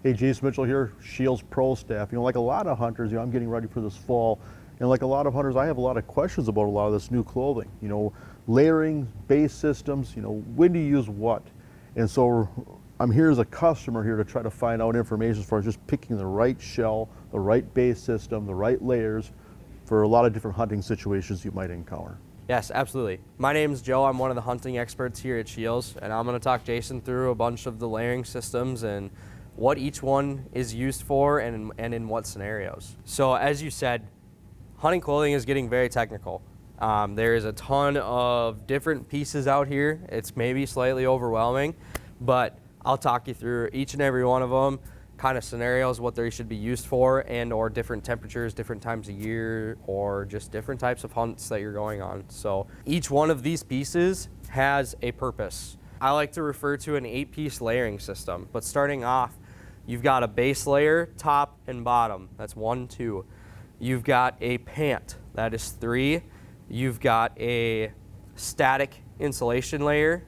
Hey, Jason Mitchell here, Scheels Pro Staff. Like a lot of hunters, I'm getting ready for this fall, and like a lot of hunters, I have a lot of questions about a lot of this new clothing. Layering, base systems, when to use what. And so I'm here as a customer here to try to find out information as far as just picking the right shell, the right base system, the right layers for a lot of different hunting situations you might encounter. Yes, absolutely. My name's Joe. I'm one of the hunting experts here at Scheels, and I'm going to talk Jason through a bunch of the layering systems and what each one is used for and in what scenarios. So as you said, hunting clothing is getting very technical. There is a ton of different pieces out here. It's maybe slightly overwhelming, but I'll talk you through each and every one of them, kind of scenarios, what they should be used for, and or different temperatures, different times of year, or just different types of hunts that you're going on. So each one of these pieces has a purpose. I like to refer to an 8-piece layering system, but starting off, you've got a base layer, top and bottom. That's 1, 2. You've got a pant, that is 3. You've got a static insulation layer,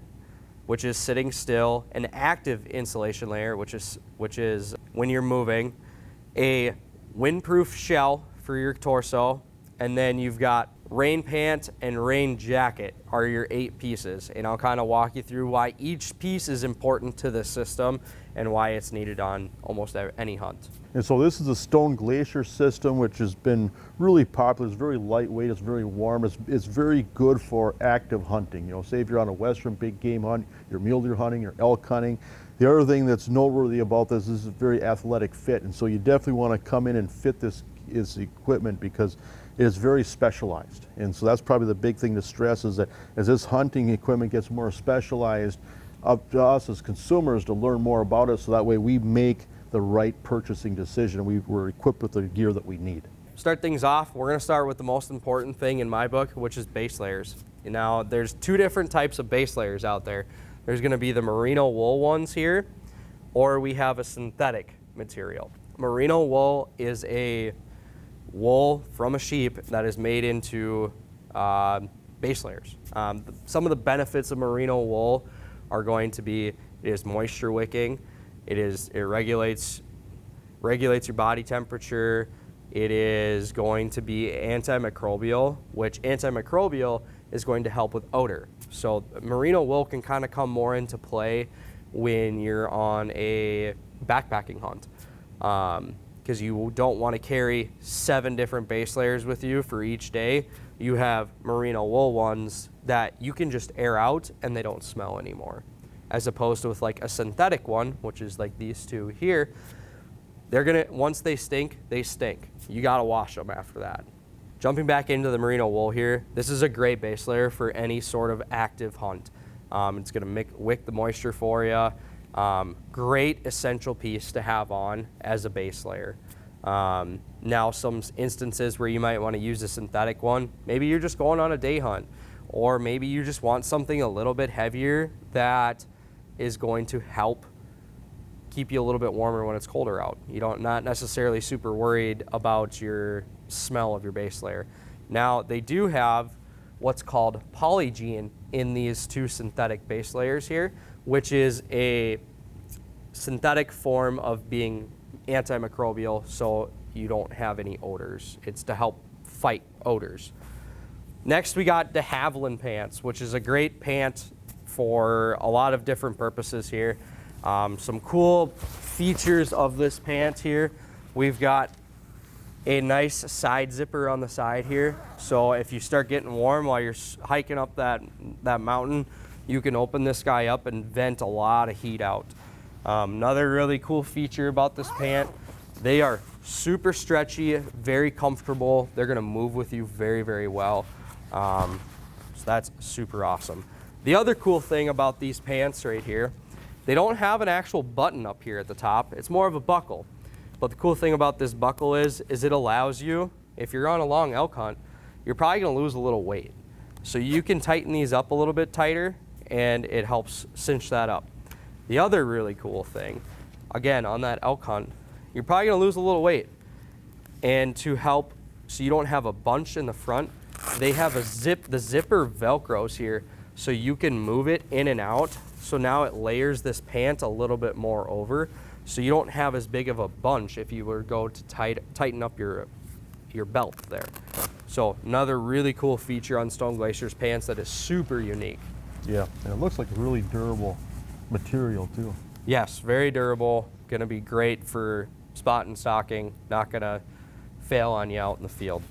which is sitting still, an active insulation layer, which is when you're moving, a windproof shell for your torso, and then you've got rain pant and rain jacket are your 8 pieces. And I'll kind of walk you through why each piece is important to the system and why it's needed on almost any hunt. And so this is a Stone Glacier system, which has been really popular. It's very lightweight, it's very warm, it's very good for active hunting. Say if you're on a western big game hunt, you're mule deer hunting, you're elk hunting. The other thing that's noteworthy about this is a very athletic fit, and so you definitely want to come in and fit this equipment because it is very specialized. And so that's probably the big thing to stress, is that as this hunting equipment gets more specialized, up to us as consumers to learn more about it, so that way we make the right purchasing decision. We're equipped with the gear that we need. Start things off, we're going to start with the most important thing in my book, which is base layers. Now, there's 2 different types of base layers out there. There's going to be the merino wool ones here, or we have a synthetic material. Merino wool is a wool from a sheep that is made into base layers. Some of the benefits of merino wool are going to be, it is moisture wicking, it regulates your body temperature, it is going to be antimicrobial, which antimicrobial is going to help with odor. So merino wool can kind of come more into play when you're on a backpacking hunt, because you don't want to carry 7 different base layers with you for each day. You have merino wool ones that you can just air out and they don't smell anymore, as opposed to with like a synthetic one, which is like these 2 here. They're gonna, once they stink, they stink. You gotta wash them after that. Jumping back into the merino wool here, this is a great base layer for any sort of active hunt. It's gonna wick the moisture for you. Great essential piece to have on as a base layer. Now, some instances where you might want to use a synthetic one, maybe you're just going on a day hunt, or maybe you just want something a little bit heavier that is going to help keep you a little bit warmer when it's colder out. Not necessarily super worried about your smell of your base layer. Now, they do have what's called polygene in these 2 synthetic base layers here, which is a synthetic form of being antimicrobial, so you don't have any odors. It's to help fight odors. Next, we got de Havilland pants, which is a great pant for a lot of different purposes here. Some cool features of this pant here. We've got a nice side zipper on the side here, so if you start getting warm while you're hiking up that mountain, you can open this guy up and vent a lot of heat out. Another really cool feature about this pant, they are super stretchy, very comfortable. They're gonna move with you very, very well. So that's super awesome. The other cool thing about these pants right here, they don't have an actual button up here at the top. It's more of a buckle. But the cool thing about this buckle is it allows you, if you're on a long elk hunt, you're probably gonna lose a little weight. So you can tighten these up a little bit tighter, and it helps cinch that up. The other really cool thing, again, on that elk hunt, you're probably gonna lose a little weight. And to help, so you don't have a bunch in the front, they have the zipper Velcros here, so you can move it in and out. So now it layers this pant a little bit more over. so you don't have as big of a bunch if you were to go to tighten up your belt there. So another really cool feature on Stone Glacier's pants that is super unique. Yeah, and it looks like a really durable material too. Yes, very durable, gonna be great for spot and stocking, not gonna fail on you out in the field.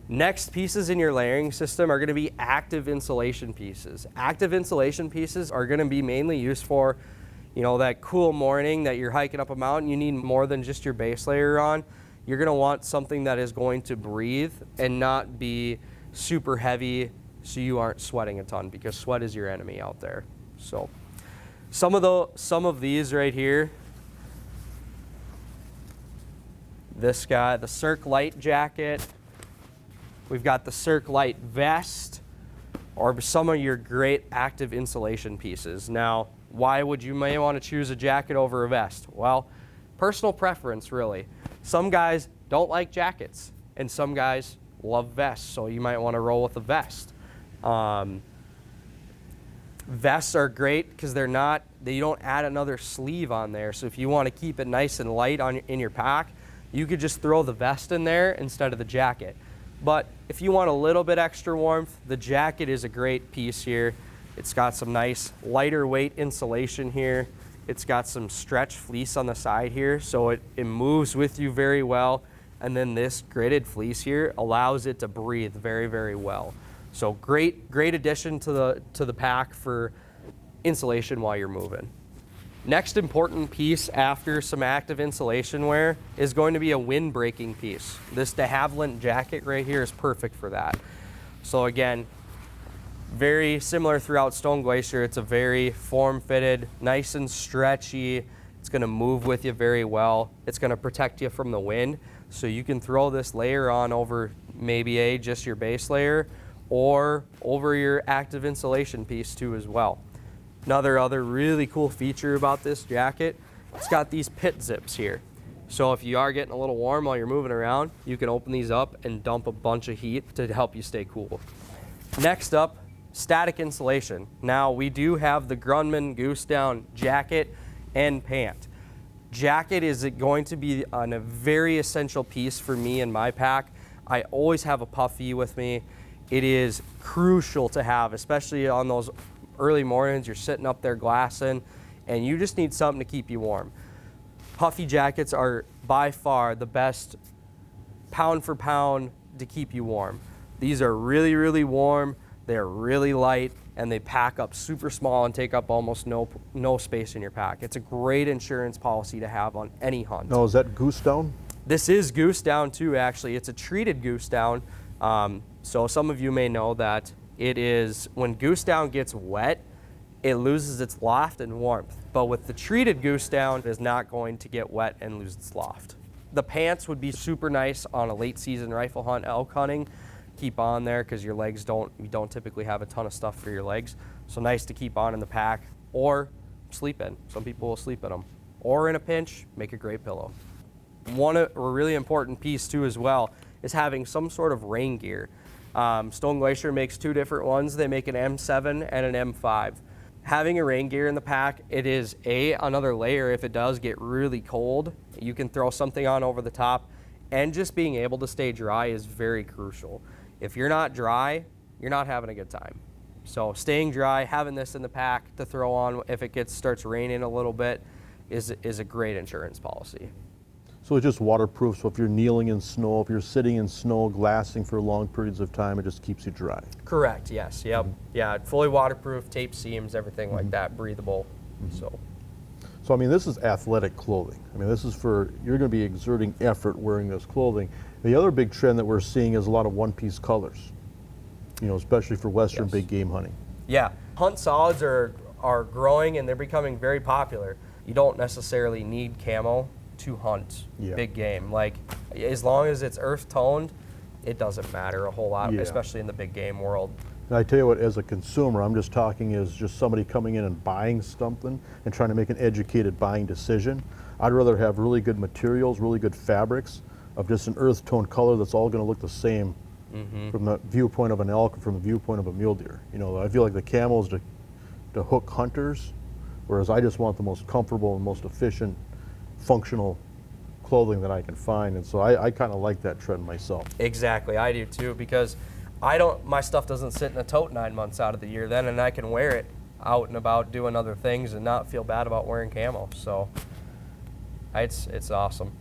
Next pieces in your layering system are gonna be active insulation pieces. Active insulation pieces are gonna be mainly used for, you know, that cool morning that you're hiking up a mountain, you need more than just your base layer on. You're gonna want something that is going to breathe and not be super heavy so you aren't sweating a ton, because sweat is your enemy out there. So some of these right here, this guy, the Cirque Light jacket, we've got the Cirque Light vest, or some of your great active insulation pieces. Now, why would you may want to choose a jacket over a vest? Well, personal preference really. Some guys don't like jackets, and some guys love vests, so you might want to roll with a vest. Vests are great because you don't add another sleeve on there. So if you want to keep it nice and light in your pack, you could just throw the vest in there instead of the jacket. But if you want a little bit extra warmth, the jacket is a great piece here. It's got some nice lighter weight insulation here. It's got some stretch fleece on the side here, so it moves with you very well. And then this gridded fleece here allows it to breathe very, very well. So great addition to the pack for insulation while you're moving. Next important piece after some active insulation wear is going to be a wind breaking piece. This de Havilland jacket right here is perfect for that. So again, very similar throughout Stone Glacier. It's a very form-fitted, nice and stretchy. It's gonna move with you very well. It's gonna protect you from the wind. So you can throw this layer on over maybe just your base layer or over your active insulation piece too as well. Other really cool feature about this jacket, it's got these pit zips here. So if you are getting a little warm while you're moving around, you can open these up and dump a bunch of heat to help you stay cool. Next up, static insulation. Now we do have the Grumman Goose Down jacket and pant. Jacket is going to be a very essential piece for me in my pack. I always have a puffy with me. It is crucial to have, especially on those early mornings, you're sitting up there glassing, and you just need something to keep you warm. Puffy jackets are by far the best pound for pound to keep you warm. These are really, really warm, they're really light, and they pack up super small and take up almost no space in your pack. It's a great insurance policy to have on any hunt. Now, is that goose down? This is goose down too, actually. It's a treated goose down. So some of you may know that it is, when goose down gets wet, it loses its loft and warmth. But with the treated goose down, it is not going to get wet and lose its loft. The pants would be super nice on a late season rifle hunt, elk hunting. Keep on there because your legs you don't typically have a ton of stuff for your legs. So nice to keep on in the pack or sleep in. Some people will sleep in them. Or in a pinch, make a great pillow. A really important piece too as well is having some sort of rain gear. Stone Glacier makes two different ones. They make an M7 and an M5. Having a rain gear in the pack, it is another layer if it does get really cold. You can throw something on over the top, and just being able to stay dry is very crucial. If you're not dry, you're not having a good time. So staying dry, having this in the pack to throw on if it starts raining a little bit is a great insurance policy. So it's just waterproof, so if you're kneeling in snow, if you're sitting in snow, glassing for long periods of time, it just keeps you dry. Correct, yes, yep. Yeah, fully waterproof, tape seams, everything like that, breathable, so. So I mean, this is athletic clothing. I mean, this is you're gonna be exerting effort wearing this clothing. The other big trend that we're seeing is a lot of one-piece colors, you know, especially for Western big game hunting. Yeah, hunt solids are growing and they're becoming very popular. You don't necessarily need camo to hunt big game. Like, as long as it's earth toned, it doesn't matter a whole lot, especially in the big game world. And I tell you what, as a consumer, I'm just talking as just somebody coming in and buying something and trying to make an educated buying decision. I'd rather have really good materials, really good fabrics of just an earth tone color that's all going to look the same from the viewpoint of an elk, from the viewpoint of a mule deer. You know, I feel like the camo is to hook hunters, whereas I just want the most comfortable and most efficient functional clothing that I can find. And so I kind of like that trend myself. Exactly, I do too, because my stuff doesn't sit in a tote 9 months out of the year then, and I can wear it out and about doing other things and not feel bad about wearing camo. So it's awesome.